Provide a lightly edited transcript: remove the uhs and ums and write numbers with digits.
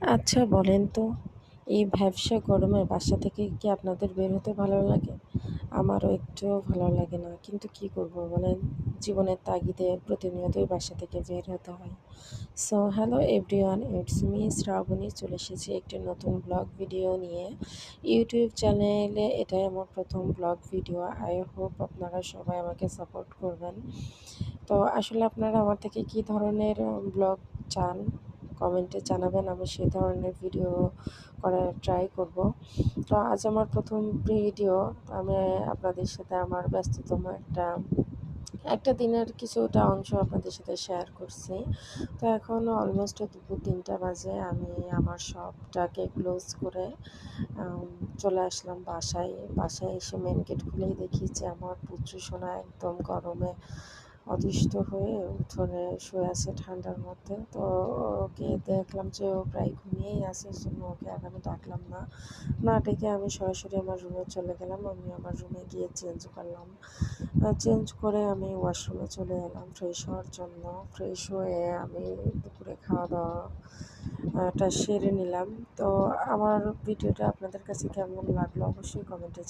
আচ্ছা বলেন তো, এই ভ্যাপসা গরমে বাসা থেকে কি আপনাদের বের হতে ভালো লাগে? আমারও একটুও ভালো লাগে না। কিন্তু কি করব বলেন? জীবনের তাগিদে প্রতিনিয়তই বাসা থেকে বের হতে হয়। So hello everyone, it's me Shrabani চলে এসেছি একটি নতুন ব্লগ ভিডিও নিয়ে। ইউটিউব চ্যানেলে এটাই আমার প্রথম ব্লগ ভিডিও। আই হোপ আপনারা সবাই আমাকে সাপোর্ট করবেন। তো আসলে আপনারা আমার থেকে কী ধরনের ব্লগ চান? কমেন্টে জানাবেন, আমি সেই ধরনের ভিডিও করার ট্রাই করব। তো আজ আমার প্রথম ভিডিও। আমি আপনাদের সাথে আমার ব্যস্ততম একটা একটা দিনের কিছুটা অংশ আপনাদের সাথে শেয়ার করছি। তো এখন অলমোস্ট দুপুর ৩টা বাজে। আমি আমার শপটাকে ক্লোজ করে আম চলে আসলাম বাসায়। বাসায় এসে মেন গেট খুলেই দেখি যে আমার পুত্র সোনা একদম গরমে অতিষ্ঠ হয়ে উঠোনে শুয়ে আছে ঠান্ডার মধ্যে। তো ওকে দেখলাম যে ও প্রায় ঘুমিয়েই আছে, সেজন্য ওকে আর আমি ডাকলাম না। না ডেকে আমি সরাসরি আমার রুমে চলে গেলাম। আমি আমার রুমে গিয়ে চেঞ্জ করলাম। চেঞ্জ করে আমি ওয়াশরুমে চলে এলাম ফ্রেশ হওয়ার জন্য। ফ্রেশ হয়ে আমি দুপুরে খাওয়া-দাওয়া টা সেরে নিলাম। তো আমার ভিডিওটা আপনাদের কাছে কেমন লাগলো অবশ্যই কমেন্টে